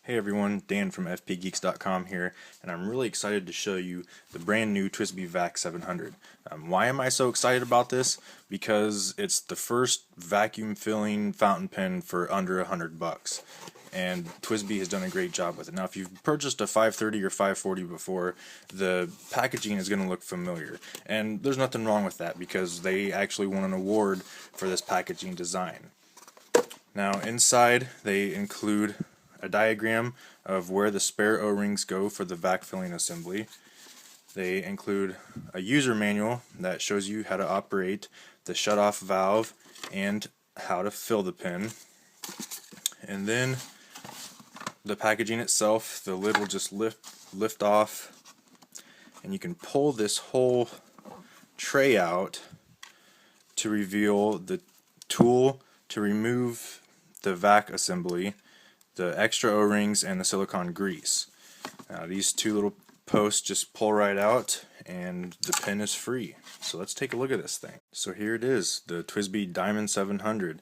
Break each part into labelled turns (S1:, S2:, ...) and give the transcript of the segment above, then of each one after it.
S1: Hey everyone, Dan from fpgeeks.com here, and I'm really excited to show you the brand new TWSBI Vac700. Why am I so excited about this? Because it's the first vacuum filling fountain pen for under $100, and TWSBI has done a great job with it. Now if you've purchased a 530 or 540 before, the packaging is going to look familiar, and there's nothing wrong with that because they actually won an award for this packaging design. Now inside they include a diagram of where the spare O-rings go for the vac filling assembly. They include a user manual that shows you how to operate the shutoff valve and how to fill the pen. And then the packaging itself, the lid will just lift off, and you can pull this whole tray out to reveal the tool to remove the vac assembly, the extra O-rings, and the silicone grease. These two little posts just pull right out and the pen is free. So let's take a look at this thing. So here it is, the TWSBI Diamond 700.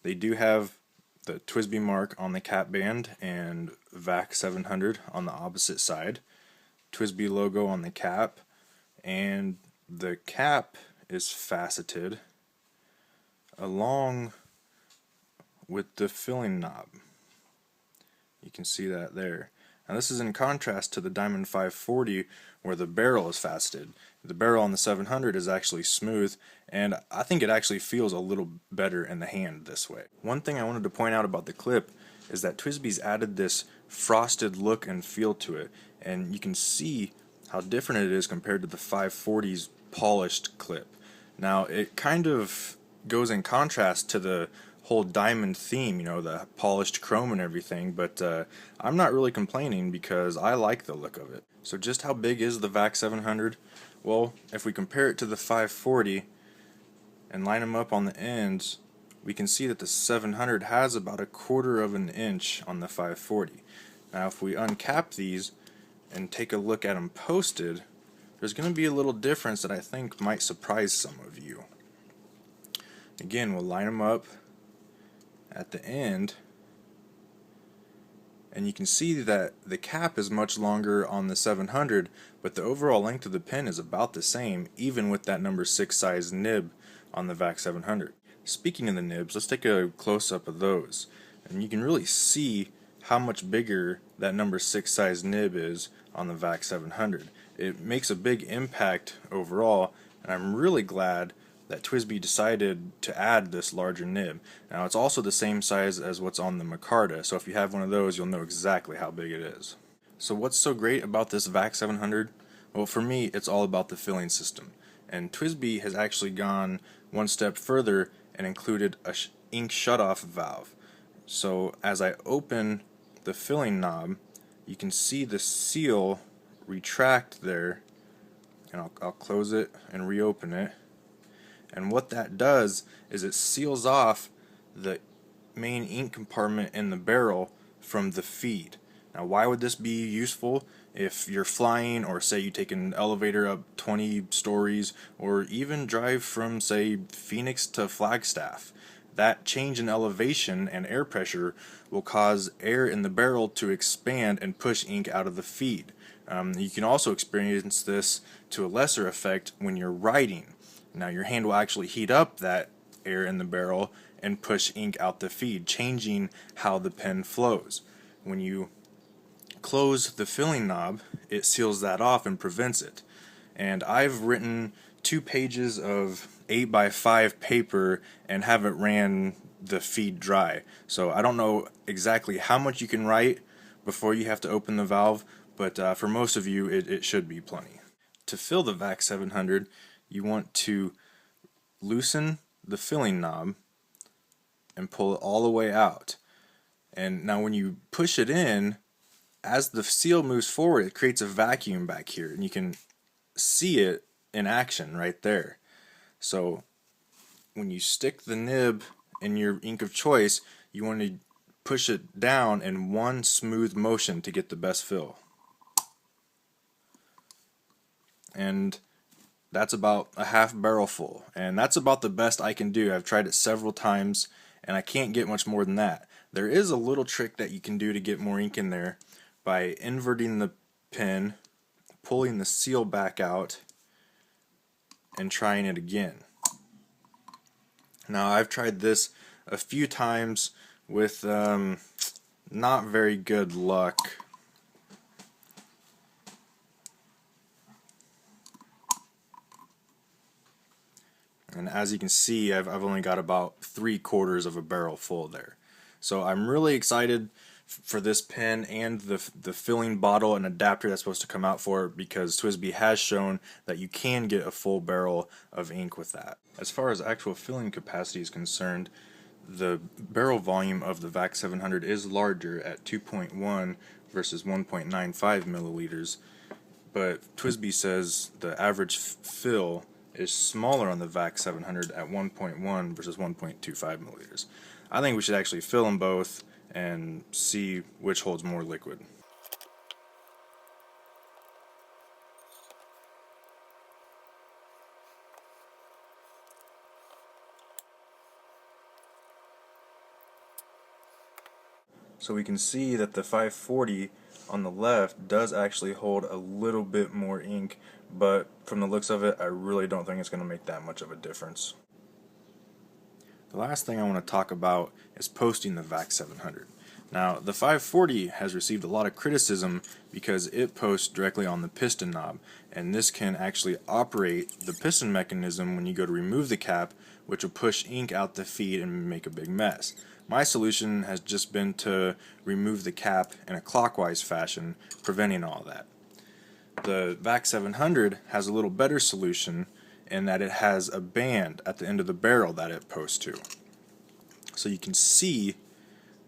S1: They do have the TWSBI mark on the cap band and Vac700 on the opposite side. TWSBI logo on the cap, and the cap is faceted along with the filling knob. You can see that there. Now this is in contrast to the Diamond 540 where the barrel is faceted. The barrel on the 700 is actually smooth, and I think it actually feels a little better in the hand this way. One thing I wanted to point out about the clip is that TWSBI's added this frosted look and feel to it, and you can see how different it is compared to the 540's polished clip. Now it kind of goes in contrast to the whole diamond theme, you know, the polished chrome and everything, but I'm not really complaining because I like the look of it. So just how big is the Vac700? Well, if we compare it to the 540 and line them up on the ends, we can see that the 700 has about 1/4 of an inch on the 540. Now if we uncap these and take a look at them posted, there's going to be a little difference that I think might surprise some of you. Again, we'll line them up at the end, and you can see that the cap is much longer on the 700, but the overall length of the pen is about the same, even with that number 6 size nib on the Vac700. Speaking of the nibs, let's take a close-up of those, and you can really see how much bigger that number 6 size nib is on the Vac700. It makes a big impact overall, and I'm really glad that TWSBI decided to add this larger nib. Now it's also the same size as what's on the Micarta, so if you have one of those you'll know exactly how big it is. So what's so great about this Vac700? Well, for me it's all about the filling system, and TWSBI has actually gone one step further and included a ink shutoff valve. So as I open the filling knob, you can see the seal retract there, and I'll close it and reopen it. And what that does is it seals off the main ink compartment in the barrel from the feed. Now why would this be useful? If you're flying, or say you take an elevator up 20 stories, or even drive from say Phoenix to Flagstaff, that change in elevation and air pressure will cause air in the barrel to expand and push ink out of the feed. You can also experience this to a lesser effect when you're writing. Now your hand will actually heat up that air in the barrel and push ink out the feed, changing how the pen flows. When you close the filling knob, it seals that off and prevents it. And I've written 2 pages of 8x5 paper and haven't ran the feed dry. So I don't know exactly how much you can write before you have to open the valve, but for most of you it should be plenty. To fill the Vac700, you want to loosen the filling knob and pull it all the way out. And now when you push it in, as the seal moves forward, it creates a vacuum back here, and you can see it in action right there. So when you stick the nib in your ink of choice, you want to push it down in one smooth motion to get the best fill. And that's about a half barrel full, and that's about the best I can do. I've tried it several times and I can't get much more than that. There is a little trick that you can do to get more ink in there by inverting the pen, pulling the seal back out, and trying it again. Now I've tried this a few times with not very good luck. And as you can see, I've only got about 3/4 of a barrel full there. So I'm really excited for this pen and the filling bottle and adapter that's supposed to come out for it, because TWSBI has shown that you can get a full barrel of ink with that. As far as actual filling capacity is concerned, the barrel volume of the Vac700 is larger at 2.1 versus 1.95 milliliters, but TWSBI says the average fill is smaller on the Vac700 at 1.1 versus 1.25 milliliters. I think we should actually fill them both and see which holds more liquid. So we can see that the 540 on the left does actually hold a little bit more ink, but from the looks of it, I really don't think it's going to make that much of a difference. The last thing I want to talk about is posting the Vac700. Now, the 540 has received a lot of criticism because it posts directly on the piston knob, and this can actually operate the piston mechanism when you go to remove the cap, which will push ink out the feed and make a big mess. My solution has just been to remove the cap in a clockwise fashion, preventing all that. The Vac700 has a little better solution in that it has a band at the end of the barrel that it posts to. So you can see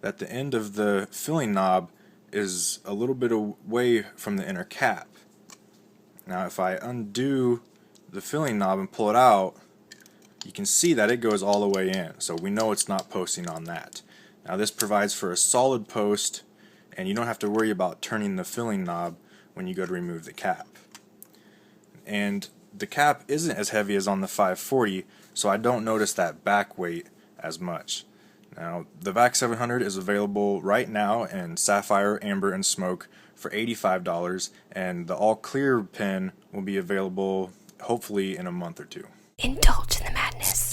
S1: that the end of the filling knob is a little bit away from the inner cap. Now if I undo the filling knob and pull it out, you can see that it goes all the way in, so we know it's not posting on that. Now this provides for a solid post, and you don't have to worry about turning the filling knob when you go to remove the cap. And the cap isn't as heavy as on the 540, so I don't notice that back weight as much. Now the Vac700 is available right now in Sapphire, Amber, and Smoke for $85, and the all clear pen will be available hopefully in a month or two.
S2: Indulge in the madness.